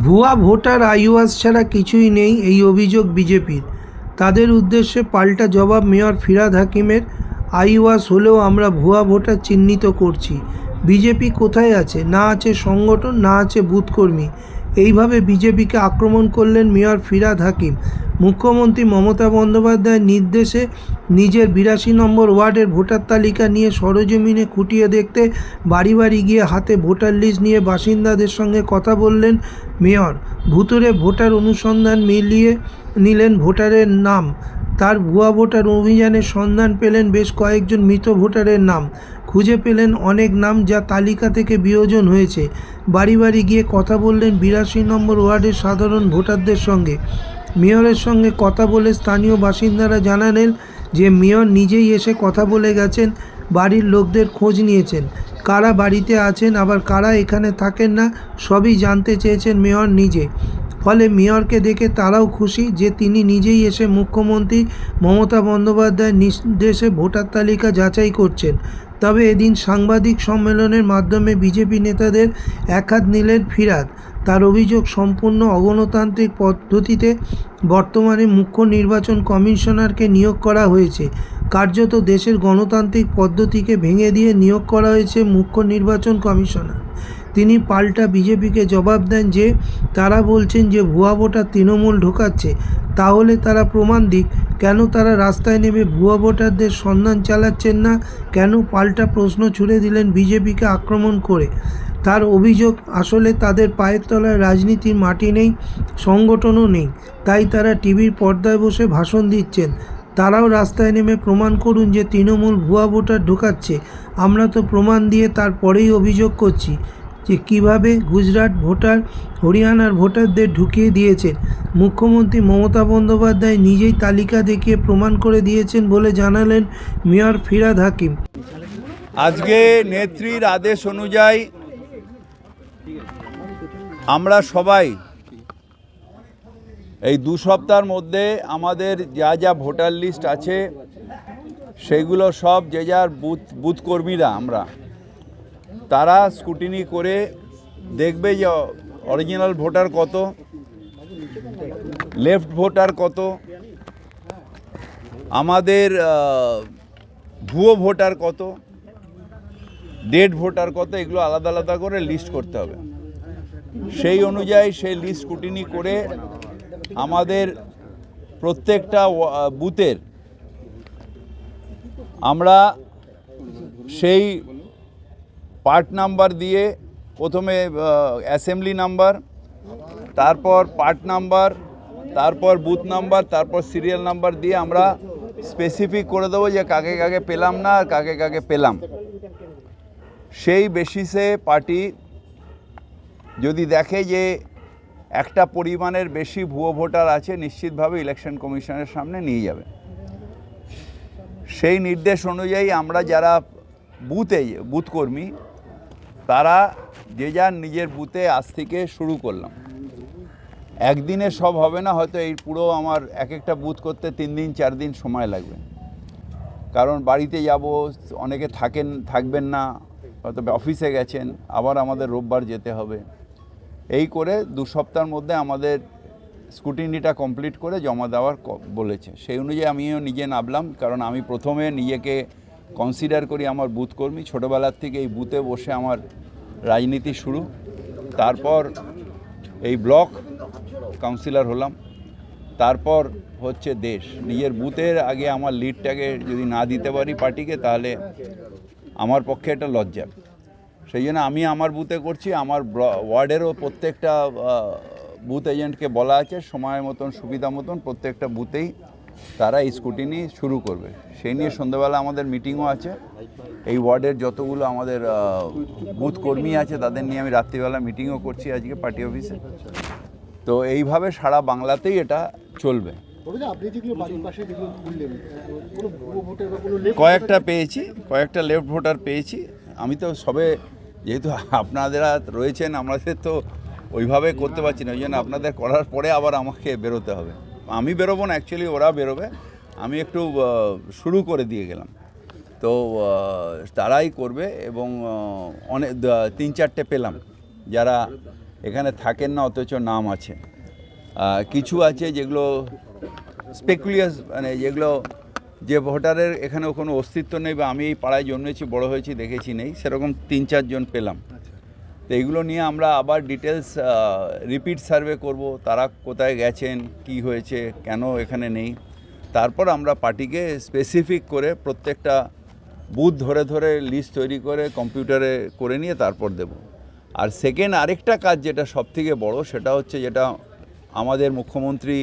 ভুয়া voter eyewash ছাড়া কিছুই নেই এই অভিযোগ বিজেপির। তাদের উদ্দেশ্যে পাল্টা জবাব মেয়র ফিরহাদ হাকিমের। আইওয়াস হলেও আমরা ভুয়া ভোটার চিহ্নিত করছি। বিজেপি কোথায় আছে? না আছে সংগঠন, না আছে বুথকর্মী। এইভাবে বিজেপিকে আক্রমণ করলেন মেয়র ফিরহাদ হাকিম। মুখ্যমন্ত্রী মমতা বন্দ্যোপাধ্যায়ের নির্দেশে নিজের ৮২ নম্বর ওয়ার্ডের ভোটার তালিকা নিয়ে সরেজমিনে খুঁটিয়ে দেখতে বাড়ি বাড়ি গিয়ে হাতে ভোটার লিস্ট নিয়ে বাসিন্দাদের সঙ্গে কথা বললেন মেয়র। ভুতুড়ে ভোটার অনুসন্ধান মিলিয়ে নিলেন ভোটারের নাম। তার ভুয়া ভোটার অভিযানের সন্ধান পেলেন বেশ কয়েকজন মৃত ভোটারের নাম। খুঁজে পেলেন অনেক নাম যা তালিকা থেকে বিয়োজন হয়েছে। বাড়ি বাড়ি গিয়ে কথা বললেন ৮২ নম্বর ওয়ার্ডের সাধারণ ভোটারদের সঙ্গে। মেয়রের সঙ্গে কথা বলে স্থানীয় বাসিন্দারা জানালেন যে মেয়র নিজেই এসে কথা বলে গেছেন, বাড়ির লোকদের খোঁজ নিয়েছেন, কারা বাড়িতে আছেন আবার কারা এখানে থাকেন না সবই জানতে চেয়েছেন মেয়র নিজে। ফলে মেয়রকে দেখে তারাও খুশি যে তিনি নিজেই এসে মুখ্যমন্ত্রী মমতা বন্দ্যোপাধ্যায়ের নির্দেশে ভোটার তালিকা যাচাই করছেন। তবে এদিন সাংবাদিক সম্মেলনের মাধ্যমে বিজেপি নেতাদের একহাত নিলেন ফিরহাদ। তার অভিযোগ সম্পূর্ণ অগণতান্ত্রিক পদ্ধতিতে বর্তমানে মুখ্য নির্বাচন কমিশনারকে নিয়োগ করা হয়েছে। কার্যত দেশের গণতান্ত্রিক পদ্ধতিকে ভেঙে দিয়ে নিয়োগ করা হয়েছে মুখ্য নির্বাচন কমিশনার। তিনি পাল্টা বিজেপিকে জবাব দেন যে তারা বলছেন যে ভুয়া ভোটার তৃণমূল ঢোকাচ্ছে, তাহলে তারা প্রমাণ দিক। কেন তারা রাস্তায় নেমে ভুয়া ভোটারদের সন্ধান চালাচ্ছেন না? কেন? পাল্টা প্রশ্ন ছুড়ে দিলেন বিজেপিকে আক্রমণ করে। তার অভিযোগ, আসলে তাদের পায়ের তলায় রাজনীতির মাটি নেই, সংগঠনও নেই, তাই তারা টিভির পর্দায় বসে ভাষণ দিচ্ছেন। তারাও রাস্তায় নেমে প্রমাণ করুন যে তৃণমূল ভুয়া ভোটার ঢোকাচ্ছে। আমরা তো প্রমাণ দিয়ে তারপরেই অভিযোগ করছি যে কীভাবে গুজরাট ভোটার, হরিয়ানার ভোটারদের ঢুকিয়ে দিয়েছেন। মুখ্যমন্ত্রী মমতা বন্দ্যোপাধ্যায় নিজেই তালিকা দেখিয়ে প্রমাণ করে দিয়েছেন বলে জানালেন মেয়র ফিরহাদ হাকিম। আজকে নেত্রীর আদেশ অনুযায়ী আমরা সবাই এই ২ সপ্তাহের মধ্যে আমাদের যা যা ভোটার লিস্ট আছে সেগুলো সব যে যার বুথ কর্মীরা আমরা তারা স্ক্রুটিনি করে দেখবে যে অরিজিনাল ভোটার কত, লেফট ভোটার কত, আমাদের ভুয়ো ভোটার কত, ডেড ভোটার কত, এগুলো আলাদা আলাদা করে লিস্ট করতে হবে। সেই অনুযায়ী সেই লিস্ট স্ক্রুটিনি করে আমাদের প্রত্যেকটা বুথের আমরা সেই পার্ট নাম্বার দিয়ে প্রথমে অ্যাসেম্বলি নাম্বার, তারপর পার্ট নাম্বার, তারপর বুথ নাম্বার, তারপর সিরিয়াল নাম্বার দিয়ে আমরা স্পেসিফিক করে দেবো যে কাকে কাকে পেলাম না আর কাকে কাকে পেলাম। সেই বেসিসে পার্টি যদি দেখে যে একটা পরিমাণের বেশি ভুয়ো ভোটার আছে, নিশ্চিতভাবে ইলেকশন কমিশনের সামনে নিয়ে যাবে। সেই নির্দেশ অনুযায়ী আমরা যারা বুথ কর্মী তারা যে যার নিজের বুথে আজ থেকে শুরু করলাম। একদিনে সব হবে না, হয়তো এই পুরো আমার এক একটা বুথ করতে 3 দিন 4 দিন সময় লাগবে, কারণ বাড়িতে যাব, অনেকে থাকবেন না, হয়তো অফিসে গেছেন, আবার আমাদের রোববার যেতে হবে। এই করে 2 সপ্তাহের মধ্যে আমাদের স্ক্রুটিনিটা কমপ্লিট করে জমা দেওয়ার বলেছে। সেই অনুযায়ী আমিও নিজে নামলাম, কারণ আমি প্রথমে নিজেকে কনসিডার করি আমার বুথ কর্মী। ছোটোবেলার থেকে এই বুথে বসে আমার রাজনীতি শুরু, তারপর এই ব্লক কাউন্সিলর হলাম, তারপর হচ্ছে দেশ। নিজের বুথের আগে আমার লিডটাকে যদি না দিতে পারি পার্টিকে, তাহলে আমার পক্ষে এটা লজ্জা। সেই জন্য আমি আমার বুথে করছি। আমার ওয়ার্ডেরও প্রত্যেকটা বুথ এজেন্টকে বলা আছে সময় মতন, সুবিধা মতন প্রত্যেকটা বুথেই তারা এই স্ক্রুটিনি শুরু করবে। সেই নিয়ে সন্ধ্যাবেলা আমাদের মিটিংও আছে। এই ওয়ার্ডের যতগুলো আমাদের বুথ কর্মী আছে তাদের নিয়ে আমি রাত্রিবেলা মিটিংও করছি আজকে পার্টি অফিসে। তো এইভাবে সারা বাংলাতেই এটা চলবে। কয়েকটা লেফট ভোটার পেয়েছি। আমি তো সবে, যেহেতু আপনারা রয়েছেন, আমাদের তো ওইভাবে করতে পারছি না, ওই জন্য আপনাদের করার পরে আবার আমাকে বেরোতে হবে। আমি বেরোবো না, অ্যাকচুয়ালি ওরা বেরোবে। আমি একটু শুরু করে দিয়ে গেলাম, তো তারাই করবে। এবং অনেক 3-4টে পেলাম যারা এখানে থাকেন না অথচ নাম আছে। কিছু আছে যেগুলো স্পেকুলিয়াস, মানে যেগুলো যে ভোটারের এখানে কোনো অস্তিত্ব নেই, বা আমি এই পাড়ায় জন্মেছি বড় হয়েছি দেখেছি নেই, সেরকম 3-4 জন পেলাম। তো এইগুলো নিয়ে আমরা আবার ডিটেলস রিপিট সার্ভে করব, তারা কোথায় গেছেন, কি হয়েছে, কেন এখানে নেই। তারপর আমরা পার্টিকে স্পেসিফিক করে প্রত্যেকটা বুথ ধরে ধরে লিস্ট তৈরি করে কম্পিউটারে করে নিয়ে তারপর দেব। আর সেকেন্ড আরেকটা কাজ যেটা সবথেকে বড়, সেটা হচ্ছে যেটা আমাদের মুখ্যমন্ত্রী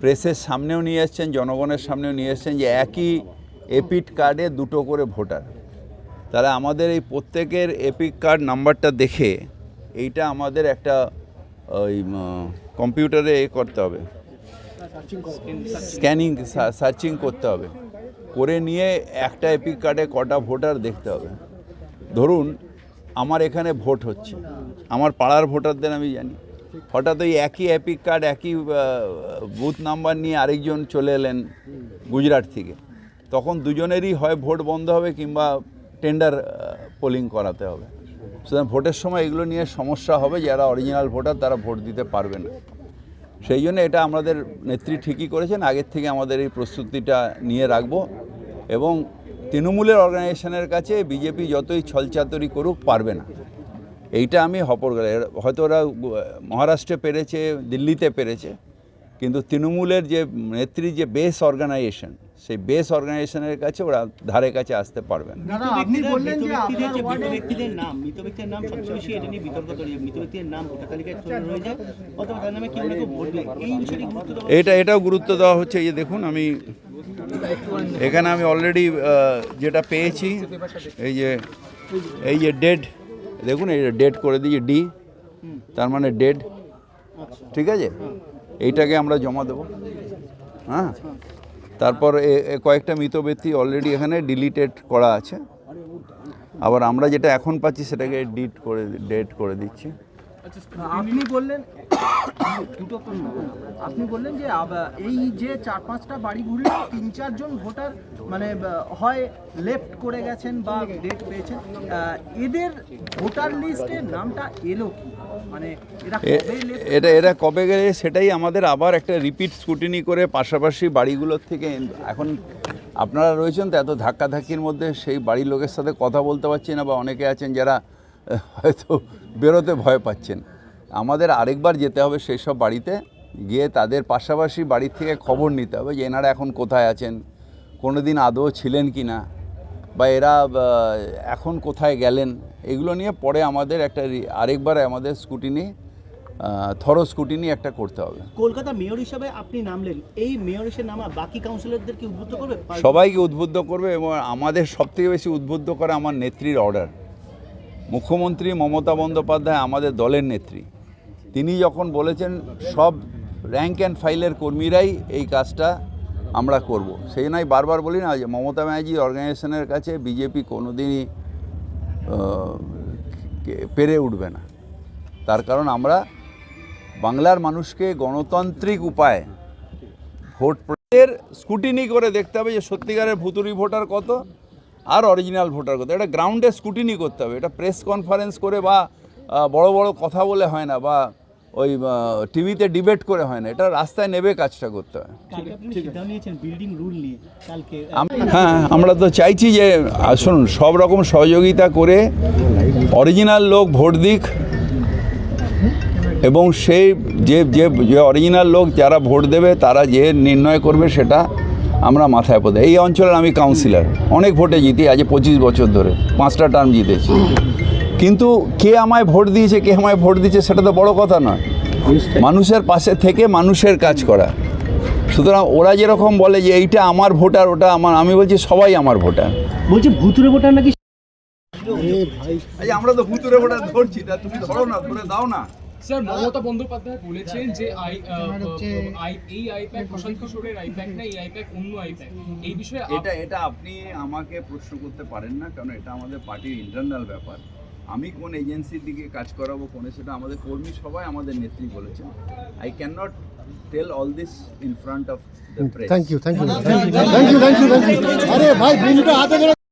প্রেসের সামনেও নিয়ে এসছেন, জনগণের সামনেও নিয়ে এসছেন, যে একই এপিক কার্ডে 2টো করে ভোটার। তাহলে আমাদের এই প্রত্যেকের এপিক কার্ড নাম্বারটা দেখে এইটা আমাদের একটা ওই কম্পিউটারে করতে হবে, স্ক্যানিং সার্চিং করতে হবে, করে নিয়ে একটা এপিক কার্ডে কটা ভোটার দেখতে হবে। ধরুন আমার এখানে ভোট হচ্ছে, আমার পাড়ার ভোটারদের আমি জানি, হঠাৎ ওই একই এপিক কার্ড একই বুথ নাম্বার নিয়ে আরেকজন চলে এলেন গুজরাট থেকে, তখন দুজনেরই হয় ভোট বন্ধ হবে কিংবা টেন্ডার পোলিং করাতে হবে। সুতরাং ভোটের সময় এগুলো নিয়ে সমস্যা হবে, যারা অরিজিনাল ভোটার তারা ভোট দিতে পারবে না। সেই জন্য এটা আমাদের নেত্রী ঠিকই করেছেন, আগের থেকে আমাদের এই প্রস্তুতিটা নিয়ে রাখবো। এবং তৃণমূলের অর্গানাইজেশনের কাছে বিজেপি যতই ছলচাতুরি করুক পারবে না, এইটা আমি হয়তো ওরা মহারাষ্ট্রে পেরেছে, দিল্লিতে পেরেছে, কিন্তু তৃণমূলের যে নেত্রীর যে বেস অর্গানাইজেশন, সেই বেস অর্গানাইজেশনের কাছে ওরা ধারে কাছে আসতে পারবে না। আপনি বললেন যে মৃত ব্যক্তিদের নাম সবচেয়ে বেশি এটা নিয়ে বিতর্ক তৈরি হয়, মৃত ব্যক্তিদের নাম ভোটার তালিকায় রয়ে যায় অথবা তার নামে কেউ না কেউ ভোট দেয়, এই বিষয়টি গুরুত্ব দেওয়া এটাও গুরুত্ব দেওয়া হচ্ছে। এই যে দেখুন, আমি এখানে আমি অলরেডি যেটা পেয়েছি, এই যে ডেড, দেখুন এই ডেড করে দিয়েছি, ডি, তার মানে ডেড, ঠিক আছে, এইটাকে আমরা জমা দেবো। হ্যাঁ, তারপর কয়েকটা মৃত ব্যক্তি অলরেডি এখানে ডিলিটেড করা আছে, আবার আমরা যেটা এখন পাচ্ছি সেটাকে ডেট করে দিচ্ছি। আপনি বললেন দুটো প্রশ্ন, আপনি বললেন যে এই যে 4-5টা বাড়ি ঘুরলে 3-4 জন ভোটার মানে হয় লেফট করে গেছেন বা ডেট পেয়েছেন, এদের ভোটার লিস্টে নামটা এলো কি, মানে এরা কবে গেলে সেটাই আমাদের আবার একটা রিপিট স্ক্রুটিনি করে পাশাপাশি বাড়িগুলোর থেকে, এখন আপনারা রয়েছেন তো এত ধাক্কাধাক্কির মধ্যে সেই বাড়ির লোকের সাথে কথা বলতে পারছি না, বা অনেকে আছেন যারা হয়তো বেরোতে ভয় পাচ্ছেন। আমাদের আরেকবার যেতে হবে সেই সব বাড়িতে গিয়ে তাদের পাশাপাশি বাড়ির থেকে খবর নিতে হবে যে এনারা এখন কোথায় আছেন, কোনো দিন আদৌ ছিলেন কি না, বা এরা এখন কোথায় গেলেন, এগুলো নিয়ে পরে আমাদের একটা আরেকবার আমাদের স্কুটিনি, থরো স্কুটিনি একটা করতে হবে। কলকাতা মেয়র হিসাবে আপনি নামলেন, এই মেয়র হিসেবে নামা বাকি কাউন্সিলরদেরকে উদ্বুদ্ধ করবে? সবাইকে উদ্বুদ্ধ করবে, এবং আমাদের সবথেকে বেশি উদ্বুদ্ধ করে আমার নেত্রীর অর্ডার। মুখ্যমন্ত্রী মমতা বন্দ্যোপাধ্যায় আমাদের দলের নেত্রী, তিনি যখন বলেছেন সব র্যাঙ্ক অ্যান্ড ফাইলের কর্মীরাই এই কাজটা আমরা করব, সেই নয় বারবার বলি না যে মমতা ব্যানার্জির অর্গানাইজেশনের কাছে বিজেপি কোনোদিনই পেরে উঠবে না। তার কারণ আমরা বাংলার মানুষকে গণতান্ত্রিক উপায়ে ভোট স্কুটিনি করে দেখতে হবে যে সত্যিকারের ভুতুড়ি ভোটার কত আর অরিজিনাল ভোটার কত। এটা গ্রাউন্ডে স্কুটিনি করতে হবে, এটা প্রেস কনফারেন্স করে বা বড় বড় কথা বলে হয় না, বা ওই টিভিতে ডিবেট করে হয় না, এটা রাস্তায় নেবে কাজটা করতে হয়। হ্যাঁ, আমরা তো চাইছি যে শুনুন সব রকম সহযোগিতা করে অরিজিনাল লোক ভোট দিক, এবং সেই যে অরিজিনাল লোক যারা ভোট দেবে তারা যে নির্ণয় করবে সেটা আমরা মাথায় পড়ে। এই অঞ্চলের আমি কাউন্সিলর, অনেক ভোটে জিতি, আজ 25 বছর ধরে 5টা টার্ম জিতেছি, কিন্তু কে আমায় ভোট দিয়েছে কে আমায় ভোট দিয়েছে সেটা তো বড় কথা নয়, মানুষের পাশে থেকে মানুষের কাজ করা। সুতরাং ওরা যেরকম বলে যে এইটা আমার ভোটার ওটা আমার, আমি বলছি সবাই আমার ভোটার। বলছি ভুতুড়ে ভোটার নাকি? আমরা তো ভুতুড়ে ভোটার ধরছি, তা তুমি ধরো না, ধরে দাও না। স্যার, মমতা বন্দ্যোপাধ্যায় বলেছেন যে এই আইপ্যাক প্রশান্ত কিশোরের আইপ্যাক না, এই আইপ্যাক অন্য আইপ্যাক, এই বিষয়ে এটা আপনি আমাকে প্রশ্ন করতে পারেন না, কারণ এটা আমাদের পার্টির ইন্টারনাল ব্যাপার। আমি কোন এজেন্সির দিকে কাজ করাবো কোনে সেটা আমাদের কর্মী সবাই আমাদের নেত্রী বলেছেন। I can not tell all this in front of the press. Thank you. আরে ভাই